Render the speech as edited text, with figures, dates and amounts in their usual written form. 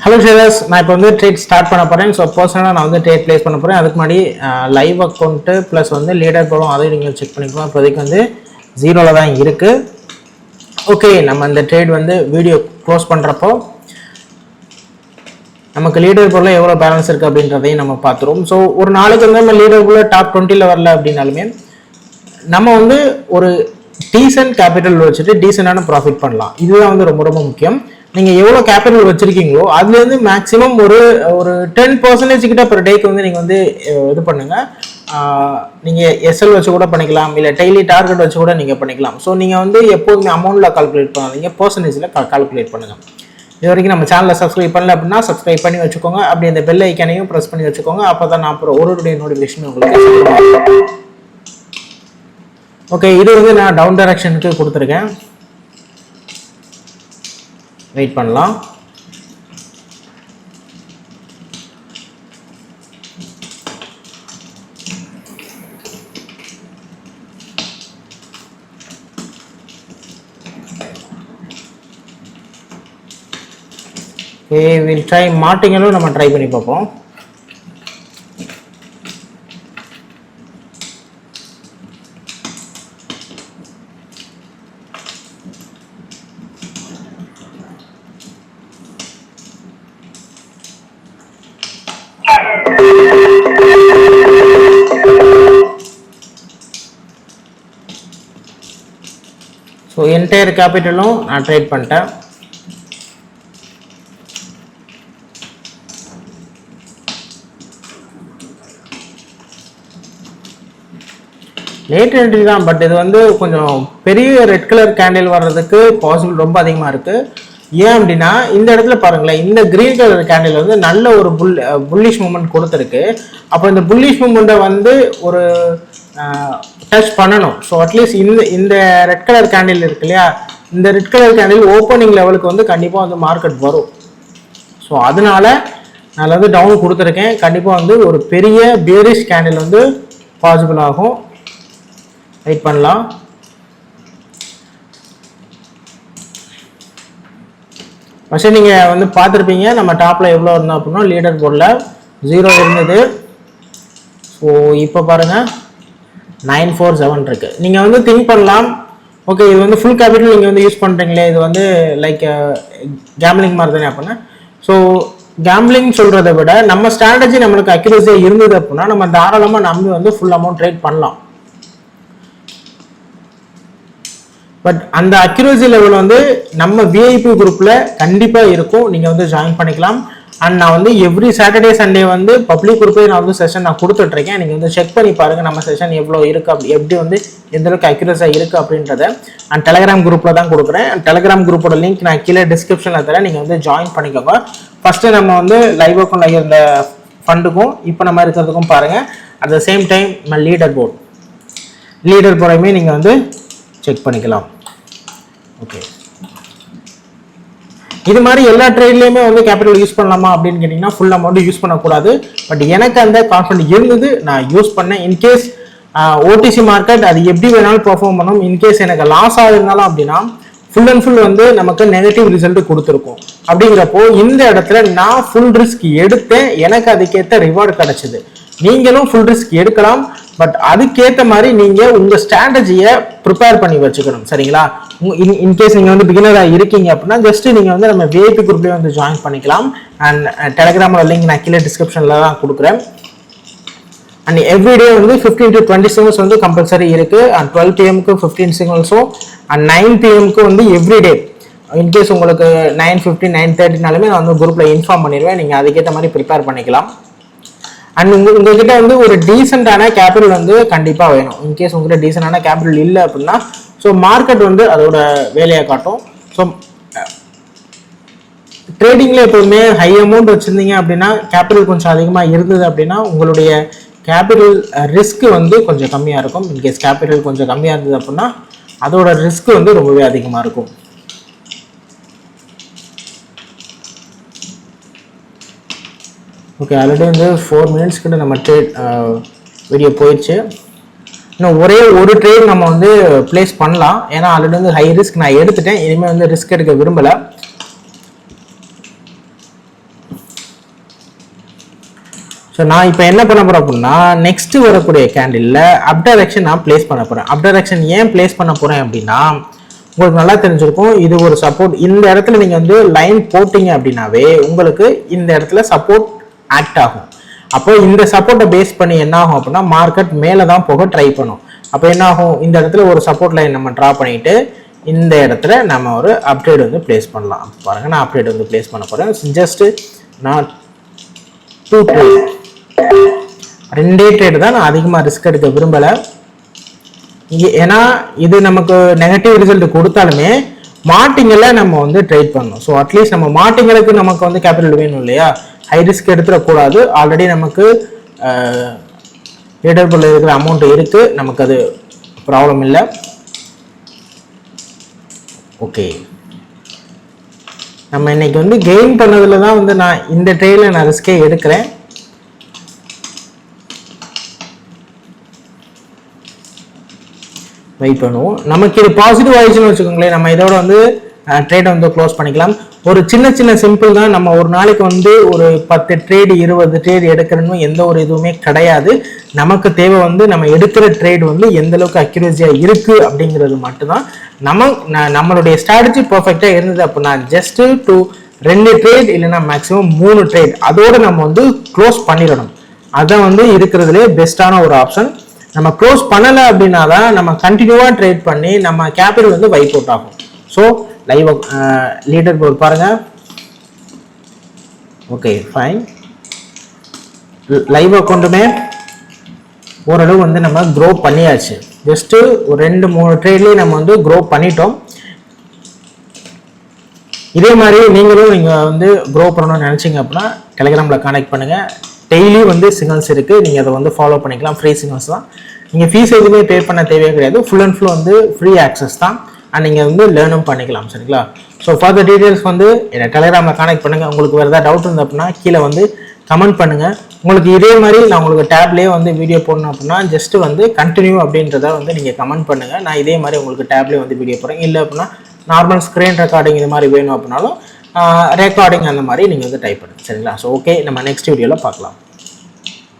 Hello ஷேரஸ், நான் இப்போ வந்து ட்ரேட் ஸ்டார்ட் பண்ண போகிறேன். ஸோ பர்சனலாக நான் வந்து ட்ரேட் ப்ளேஸ் பண்ண போகிறேன். அதுக்கு முன்னாடி லைவ் அக்கௌண்ட்டு ப்ளஸ் வந்து லீடர் போடும், அதையும் நீங்கள் செக் பண்ணிக்கலாம். இப்போதைக்கு வந்து 0ல் தான் இருக்குது. ஓகே, நம்ம இந்த ட்ரேட் வந்து வீடியோ க்ளோஸ் பண்ணுறப்போ நமக்கு லீடர் போர்டில் எவ்வளோ பேலன்ஸ் இருக்குது அப்படின்றதையும் நம்ம பார்த்துருவோம். ஸோ ஒரு நாளைக்கு வந்து நம்ம லீடர் போர்டில் டாப் 20ல் வரல அப்படின்னாலுமே நம்ம வந்து ஒரு டீசென்ட் கேபிட்டல் வச்சுட்டு டீசெண்டான ப்ராஃபிட் பண்ணலாம். இதுதான் வந்து ரொம்ப ரொம்ப முக்கியம். நீங்கள் எவ்வளோ கேபிட்டல் வச்சுருக்கீங்களோ அதுலேருந்து மேக்ஸிமம் ஒரு 10% கிட்ட பர் டேக்கு வந்து நீங்கள் வந்து இது பண்ணுங்கள். நீங்கள் எஸ்எல் வச்சு கூட பண்ணிக்கலாம், இல்லை டெய்லி டார்கெட் வச்சு கூட நீங்கள் பண்ணிக்கலாம். ஸோ நீங்கள் வந்து எப்போதுமே அமௌண்ட்டில் கால்குலேட் பண்ணாதீங்க, பர்சன்டேஜில் கால்குலேட் பண்ணுங்கள். இது வரைக்கும் நம்ம சேனலை சப்ஸ்கிரைப் பண்ணல அப்படின்னா சப்ஸ்கிரைப் பண்ணி வச்சுக்கோங்க. அப்படி அந்த பெல் ஐக்கானையும் ப்ரெஸ் பண்ணி வச்சுக்கோங்க. அப்போ தான் நான் அப்புறம் ஒரு நோட்டிஃபிகேஷன் உங்களுக்கு. ஓகே, இது வந்து நான் டவுன் டைரக்ஷனுக்கு கொடுத்துருக்கேன். வெயிட் பண்ணலாம். ஓகே, வில் ட்ரை மார்டிங்களும் நம்ம ட்ரை பண்ணி பார்ப்போம். ஸோ என்டையர் கேபிட்டலும் நான் ட்ரேட் பண்ணிட்டேன். லேட் என்ட்ரி தான், பட் இது வந்து கொஞ்சம் பெரிய ரெட் கலர் கேண்டில் வர்றதுக்கு பாசிபிள் ரொம்ப அதிகமாக இருக்குது. ஏன் அப்படின்னா இந்த இடத்துல பாருங்களேன், இந்த கிரீன் கலர் கேண்டில் வந்து நல்ல ஒரு புல்லிஷ் மூமெண்ட் கொடுத்துருக்கு. அப்போ இந்த புல்லிஷ் மூமெண்ட்டை வந்து ஒரு டச் பண்ணணும். ஸோ அட்லீஸ்ட் இந்த ரெட் கலர் கேண்டில் இருக்கு இல்லையா, இந்த ரெட் கலர் கேண்டில் ஓப்பனிங் லெவலுக்கு வந்து கண்டிப்பாக வந்து மார்க்கெட் வரும். ஸோ அதனால நான் வந்து டவுன் கொடுத்துருக்கேன். கண்டிப்பாக வந்து ஒரு பெரிய பேரிஷ் கேண்டில் வந்து பாசிபிள் ஆகும். வெயிட் பண்ணலாம். ஃபஸ்ட்டு நீங்கள் வந்து பார்த்துருப்பீங்க நம்ம டாப்பில் எவ்வளோ இருந்தோம் அப்படின்னா லீடர் போர்டில் 0 இருந்தது. ஸோ இப்போ பாருங்கள் 947 இருக்குது. நீங்கள் வந்து திங்க் பண்ணலாம், ஓகே இது வந்து ஃபுல் கேபிட்டல் நீங்கள் வந்து யூஸ் பண்ணுறீங்களே, இது வந்து லைக் கேம்லிங் மாதிரி தானே அப்படின்னா. ஸோ கேம்லிங் சொல்கிறத விட நம்ம ஸ்ட்ராட்டஜி நம்மளுக்கு அக்யூரஸியாக இருந்தது அப்படின்னா நம்ம தாராளமாக நம்பி வந்து ஃபுல் அமௌண்ட் ட்ரேட் பண்ணலாம். பட் அந்த அக்யூரசி லெவல் வந்து நம்ம விஐபி குரூப்பில் கண்டிப்பாக இருக்கும். நீங்கள் வந்து ஜாயின் பண்ணிக்கலாம். அண்ட் நான் வந்து எவ்ரி சாட்டர்டே சண்டே வந்து பப்ளிக் குரூப்பே நான் வந்து செஷன் நான் கொடுத்துட்ருக்கேன். நீங்கள் வந்து செக் பண்ணி பாருங்கள் நம்ம செஷன் எவ்வளோ இருக்குது, அப்படி எப்படி வந்து எந்த அளவுக்கு அக்யூரஸாக இருக்குது அப்படின்றத. அண்ட் டெலிகிராம் குரூப்பில் தான் கொடுக்குறேன். டெலிகிராம் குரூப்போட லிங்க் நான் கீழே டிஸ்கிரிப்ஷனில் தரேன், நீங்கள் வந்து ஜாயின் பண்ணிக்கோங்க. ஃபஸ்ட்டு நம்ம வந்து லைவ் அக்கௌண்ட் இருந்த ஃபண்டுக்கும் இப்போ நம்ம இருக்கிறதுக்கும் பாருங்கள். அட் த சேம் டைம் நம்ம லீடர் போர்டையுமே நீங்கள் வந்து செக் பண்ணிக்கலாம். ஓகே, இது மாதிரி எல்லா ட்ரேட்லையுமே வந்து கேபிட்டல் யூஸ் பண்ணலாமா அப்படின்னு கேட்டிங்கன்னா ஃபுல் அமௌண்ட் யூஸ் பண்ணக்கூடாது. பட் எனக்கு அந்த கான்ஃபிடன்ட் இருந்தது, நான் யூஸ் பண்ணேன். இன்கேஸ் ஓடிசி மார்க்கெட் அது எப்படி வேணாலும் பெர்ஃபார்ம் பண்ணும். இன்கேஸ் எனக்கு லாஸ் ஆகிருந்தாலும் அப்படின்னா ஃபுல் அண்ட் ஃபுல் வந்து நமக்கு நெகட்டிவ் ரிசல்ட் கொடுத்துருக்கும். அப்படிங்கிறப்போ இந்த இடத்துல நான் ஃபுல் ரிஸ்க் எடுத்தேன், எனக்கு அதுக்கேற்ற ரிவார்டு கிடைச்சிது. நீங்களும் ஃபுல் ரிஸ்க் எடுக்கலாம், பட் அதுக்கேற்ற மாதிரி நீங்கள் உங்கள் ஸ்ட்ராட்டஜியை ப்ரிப்பேர் பண்ணி வச்சுக்கணும். சரிங்களா? இன்கேஸ் நீங்கள் வந்து பிகினராக இருக்கீங்க அப்படின்னா ஜஸ்ட் நீங்கள் வந்து நம்ம விஐபி குரூப்லேயே வந்து ஜாயின் பண்ணிக்கலாம். அண்ட் டெலிகிராமோட லிங்க் நான் கீழே டிஸ்கிரிப்ஷனில் தான் கொடுக்குறேன். அண்ட் எவ்ரிடே வந்து 15 to 20 சிக்னல்ஸ் வந்து கம்பல்சரி இருக்குது. அண்ட் 12 PM 15 சிக்னல்ஸும் அண்ட் 9 PM வந்து எவ்ரிடே. இன்கேஸ் உங்களுக்கு 9:50 9:30நாலுமே நான் வந்து குரூப்பில் இன்ஃபார்ம் பண்ணிடுவேன். நீங்கள் அதுக்கேற்ற மாதிரி ப்ரிப்பேர் பண்ணிக்கலாம். அண்ட் உங்ககிட்ட வந்து ஒரு டீசெண்டான கேபிட்டல் வந்து கண்டிப்பாக வேணும். இன்கேஸ் உங்ககிட்ட டீசெண்டான கேபிட்டல் இல்லை அப்படின்னா ஸோ மார்க்கெட் வந்து அதோட வேலையை காட்டும். ஸோ ட்ரேடிங்கில் எப்போதுமே ஹை அமௌண்ட் வச்சுருந்தீங்க அப்படின்னா கேபிட்டல் கொஞ்சம் அதிகமாக இருந்தது அப்படின்னா உங்களுடைய கேபிட்டல் ரிஸ்க் வந்து கொஞ்சம் கம்மியாக இருக்கும். இன்கேஸ் கேபிட்டல் கொஞ்சம் கம்மியாக இருந்தது அப்படின்னா அதோட ரிஸ்க் வந்து ரொம்பவே அதிகமாக இருக்கும். ஓகே, ஆல்ரெடி வந்து 4 மினிட்ஸ் கிட்ட நம்ம ட்ரேட் வீடியோ போயிடுச்சு. இன்னும் ஒரே ஒரு ட்ரேட் நம்ம வந்து பிளேஸ் பண்ணலாம். ஏன்னா ஆல்ரெடி வந்து ஹை ரிஸ்க் நான் எடுத்துட்டேன். இனிமேல் வந்து ரிஸ்க் எடுக்க விரும்பலை. ஸோ நான் இப்போ என்ன பண்ண போகிறேன் அப்படின்னா நெக்ஸ்ட் வரக்கூடிய கேண்டிலில் அப் டைரக்ஷன் நான் பிளேஸ் பண்ண போகிறேன். அப் டைரக்ஷன் ஏன் பிளேஸ் பண்ண போகிறேன் அப்படின்னா உங்களுக்கு நல்லா தெரிஞ்சிருக்கும், இது ஒரு சப்போர்ட். இந்த இடத்துல நீங்கள் வந்து லைன் போட்டிங்க அப்படின்னாவே உங்களுக்கு இந்த இடத்துல சப்போர்ட் ஆக்ட் ஆகும். அப்போ இந்த சப்போர்ட்டை பேஸ் பண்ணி என்ன ஆகும் அப்படின்னா மார்க்கெட் மேலே தான் போக ட்ரை பண்ணும். அப்போ என்ன ஆகும், இந்த இடத்துல ஒரு சப்போர்ட் லைன் நம்ம ட்ரா பண்ணிட்டு இந்த இடத்துல நம்ம ஒரு அப்ட்ரேட் வந்து பிளேஸ் பண்ணலாம். பாருங்க, நான் அப்ட்ரேட் வந்து பிளேஸ் பண்ண போகிறேன். ஜஸ்ட் நான் 2 ட்ரேட், 2 ட்ரேட் தான், நான் அதிகமாக ரிஸ்க் எடுக்க விரும்பலை. ஏன்னா இது நமக்கு நெகட்டிவ் ரிசல்ட் கொடுத்தாலுமே மார்ட்டிங்கில் நம்ம வந்து ட்ரேட் பண்ணணும். ஸோ அட்லீஸ்ட் நம்ம மார்ட்டிங்களுக்கு நமக்கு வந்து கேபிட்டல் வேணும் இல்லையா, ஹை ரிஸ்க் எடுத்துடக்கூடாது. ஆல்ரெடி நமக்கு லீடர்புல் இருக்கிற அமௌண்ட் இருக்குது, நமக்கு அது ப்ராப்ளம் இல்லை. ஓகே, நம்ம இன்னைக்கு வந்து கெயின் பண்ணதுல தான் வந்து நான் இந்த ட்ரேடில் நான் ரிஸ்கே எடுக்கிறேன். வெயிட் பண்ணுவோம். நமக்கு இது பாசிட்டிவ் ஆயிடுச்சுன்னு வச்சுக்கோங்களேன், நம்ம இதோட வந்து ட்ரேடை வந்து க்ளோஸ் பண்ணிக்கலாம். ஒரு சின்ன சிம்பிள் தான். நம்ம ஒரு நாளைக்கு வந்து ஒரு 10 ட்ரேடு 20 ட்ரேடு எடுக்கிறன்னு எந்த ஒரு இதுவுமே கிடையாது. நமக்கு தேவை வந்து நம்ம எடுக்கிற ட்ரேட் வந்து எந்த அளவுக்கு அக்யூரேசியாக இருக்கு அப்படிங்கிறது மட்டும்தான். நம்மளுடைய ஸ்ட்ராட்டஜி பர்ஃபெக்டாக இருந்தது அப்படின்னா ஜஸ்ட் 2 ட்ரேட் இல்லைன்னா மேக்ஸிமம் 3 ட்ரேட் அதோட நம்ம வந்து க்ளோஸ் பண்ணிடணும். அதான் வந்து இருக்கிறதுலே பெஸ்டான ஒரு ஆப்ஷன். நம்ம க்ளோஸ் பண்ணலை அப்படின்னா தான் நம்ம கண்டினியூவாக ட்ரேட் பண்ணி நம்ம கேபிட்டல் வந்து வைப் அவுட் ஆகும். ஸோ லைவ் லீடர் போர்ட் பாருங்க. ஓகே ஃபைன், லைவ் அக்கௌண்ட்டுமே ஓரளவு வந்து நம்ம க்ரோ பண்ணியாச்சு. ஜஸ்ட்டு ஒரு 2-3 ட்ரேட்லேயே நம்ம வந்து க்ரோ பண்ணிட்டோம். இதே மாதிரி நீங்களும் நீங்கள் வந்து க்ரோ பண்ணணும்னு நினச்சிங்க அப்படின்னா டெலிகிராமில் கான்டெக்ட் பண்ணுங்கள். டெய்லி வந்து சிக்னல்ஸ் இருக்குது, நீங்கள் அதை வந்து ஃபாலோ பண்ணிக்கலாம். ஃப்ரீ சிக்னல்ஸ் தான், நீங்கள் ஃபீஸ் எதுவுமே பே பண்ண தேவையே கிடையாது. ஃபுல் அண்ட் ஃபுல் வந்து ஃப்ரீ ஆக்சஸ் தான். அண்ட் நீங்கள் வந்து லேர்னும் பண்ணிக்கலாம். சரிங்களா? ஸோ ஃபர்தர் டீட்டெயில்ஸ் வந்து என்னை டெலிகிராமில் கான்டெக்ட் பண்ணுங்கள். உங்களுக்கு வேறு ஏதாவது டவுட் இருந்தது அப்படின்னா கீழே வந்து கமெண்ட் பண்ணுங்கள். உங்களுக்கு இதே மாதிரி நான் உங்களுக்கு டேப்லேயே வந்து வீடியோ போடணும் அப்படின்னா ஜஸ்ட் வந்து கண்டினியூ அப்படின்றத வந்து நீங்கள் கமெண்ட் பண்ணுங்கள். நான் இதே மாதிரி உங்களுக்கு டேப்லேயே வந்து வீடியோ போடுறேன். இல்லை அப்படின்னா நார்மல் ஸ்க்ரீன் ரெக்கார்டிங் இது மாதிரி வேணும் அப்படின்னாலும் ரெக்கார்டிங் அந்த மாதிரி நீங்கள் வந்து டைப் பண்ணுங்கள். சரிங்களா? ஸோ ஓகே, நம்ம நெக்ஸ்ட் வீடியோவில் பார்க்கலாம்.